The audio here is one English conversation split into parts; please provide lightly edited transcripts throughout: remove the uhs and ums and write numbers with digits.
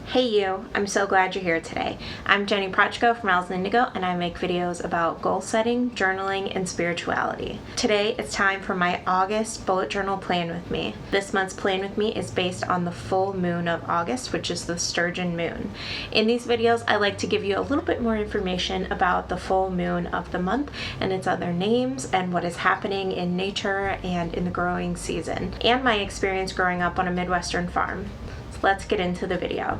Hey you, I'm so glad you're here today. I'm Jenny Prochko from Owls and Indigo, and I make videos about goal setting, journaling, and spirituality. Today it's time for my August bullet journal plan with me. This month's plan with me is based on the full moon of August, which is the Sturgeon moon. In these videos, I like to give you a little bit more information about the full moon of the month and its other names and what is happening in nature and in the growing season, and my experience growing up on a Midwestern farm. So let's get into the video.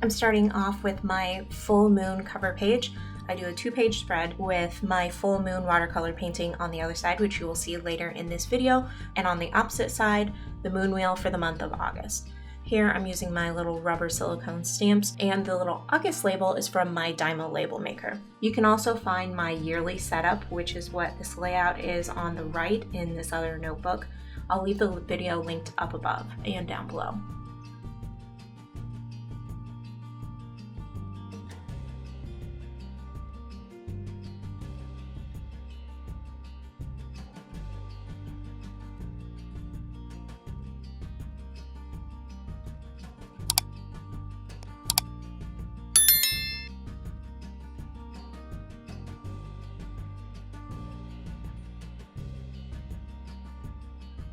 I'm starting off with my full moon cover page. I do a 2-page spread with my full moon watercolor painting on the other side, which you will see later in this video, and on the opposite side, the moon wheel for the month of August. Here I'm using my little rubber silicone stamps, and the little August label is from my Dymo label maker. You can also find my yearly setup, which is what this layout is on the right in this other notebook. I'll leave the video linked up above and down below.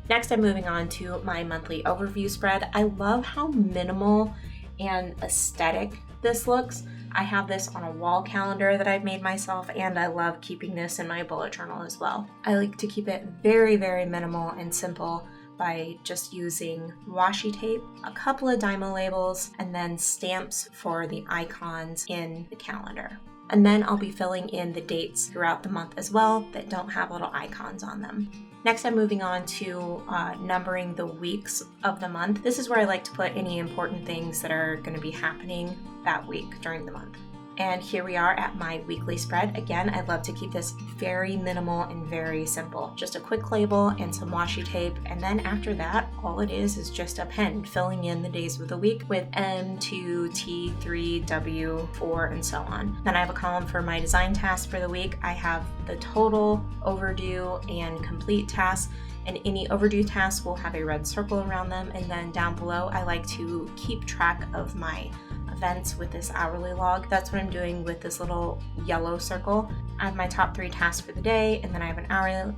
Next, I'm moving on to my monthly overview spread. I love how minimal and aesthetic this looks. I have this on a wall calendar that I've made myself, and I love keeping this in my bullet journal as well. I like to keep it very, very minimal and simple by just using washi tape, a couple of Dymo labels, and then stamps for the icons in the calendar. And then I'll be filling in the dates throughout the month as well that don't have little icons on them. Next, I'm moving on to numbering the weeks of the month. This is where I like to put any important things that are going to be happening that week during the month. And here we are at my weekly spread. Again, I love to keep this very minimal and very simple. Just a quick label and some washi tape. And then after that, all it is just a pen filling in the days of the week with M2, T3, W, 4, and so on. Then I have a column for my design tasks for the week. I have the total, overdue, and complete tasks. And any overdue tasks will have a red circle around them. And then down below, I like to keep track of my events with this hourly log. That's what I'm doing with this little yellow circle. I have my top 3 tasks for the day, and then I have an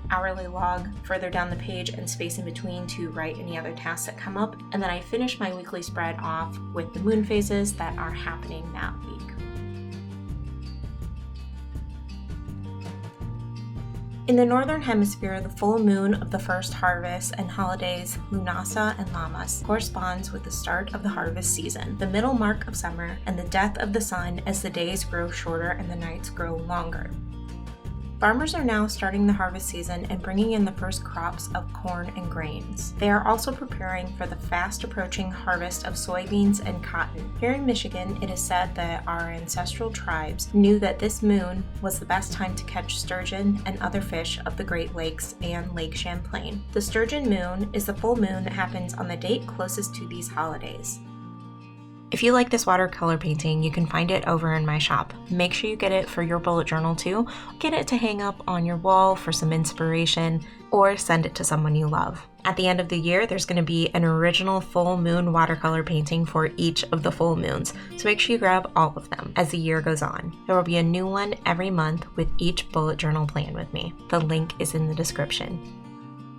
hourly log further down the page and space in between to write any other tasks that come up. And then I finish my weekly spread off with the moon phases that are happening that week. In the Northern Hemisphere, the full moon of the first harvest and holidays, Lunasa and Lammas, corresponds with the start of the harvest season, the middle mark of summer, and the death of the sun as the days grow shorter and the nights grow longer. Farmers are now starting the harvest season and bringing in the first crops of corn and grains. They are also preparing for the fast approaching harvest of soybeans and cotton. Here in Michigan, it is said that our ancestral tribes knew that this moon was the best time to catch sturgeon and other fish of the Great Lakes and Lake Champlain. The Sturgeon moon is the full moon that happens on the date closest to these holidays. If you like this watercolor painting, you can find it over in my shop. Make sure you get it for your bullet journal too. Get it to hang up on your wall for some inspiration, or send it to someone you love. At the end of the year, there's going to be an original full moon watercolor painting for each of the full moons, so make sure you grab all of them as the year goes on. There will be a new one every month with each bullet journal plan with me. The link is in the description.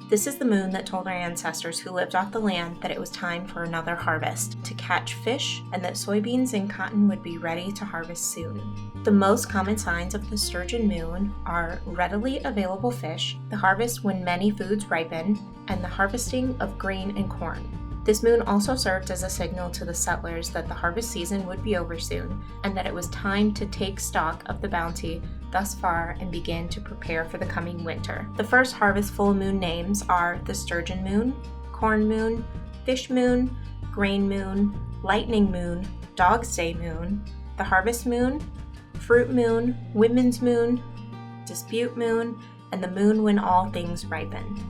This is the moon that told our ancestors who lived off the land that it was time for another harvest, to catch fish, and that soybeans and cotton would be ready to harvest soon. The most common signs of the Sturgeon moon are readily available fish, the harvest when many foods ripen, and the harvesting of grain and corn. This moon also served as a signal to the settlers that the harvest season would be over soon, and that it was time to take stock of the bounty thus far and begin to prepare for the coming winter. The first harvest full moon names are the Sturgeon moon, corn moon, fish moon, grain moon, lightning moon, dog's day moon, the harvest moon, fruit moon, women's moon, dispute moon, and the moon when all things ripen.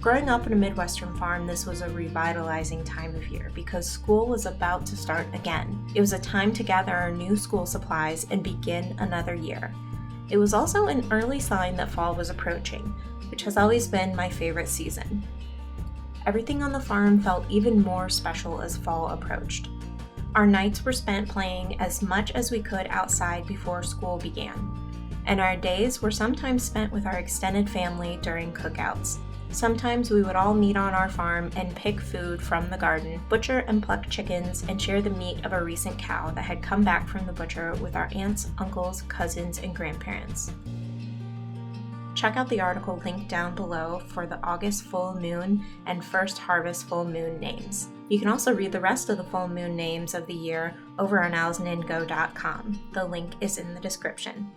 Growing up in a Midwestern farm, this was a revitalizing time of year because school was about to start again. It was a time to gather our new school supplies and begin another year. It was also an early sign that fall was approaching, which has always been my favorite season. Everything on the farm felt even more special as fall approached. Our nights were spent playing as much as we could outside before school began, and our days were sometimes spent with our extended family during cookouts. Sometimes we would all meet on our farm and pick food from the garden, butcher and pluck chickens, and share the meat of a recent cow that had come back from the butcher with our aunts, uncles, cousins, and grandparents. Check out the article linked down below for the August full moon and first harvest full moon names. You can also read the rest of the full moon names of the year over on owlsandindigo.com. The link is in the description.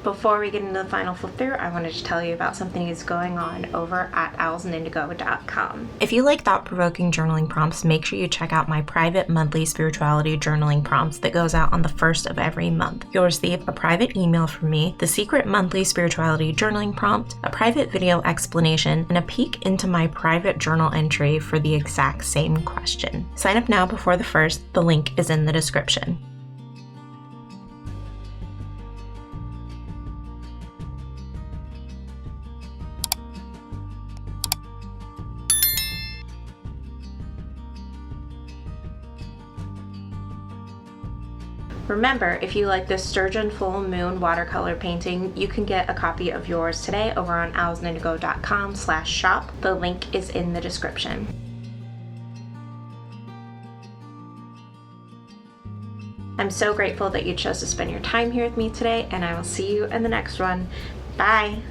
Before we get into the final flip through, I wanted to tell you about something that's going on over at owlsandindigo.com. If you like thought-provoking journaling prompts, make sure you check out my private monthly spirituality journaling prompts that goes out on the first of every month. You'll receive a private email from me, the secret monthly spirituality journaling prompt, a private video explanation, and a peek into my private journal entry for the exact same question. Sign up now before the first. The link is in the description. Remember, if you like this Sturgeon full moon watercolor painting, you can get a copy of yours today over on owlsandindigo.com/shop. The link is in the description. I'm so grateful that you chose to spend your time here with me today, and I will see you in the next one. Bye!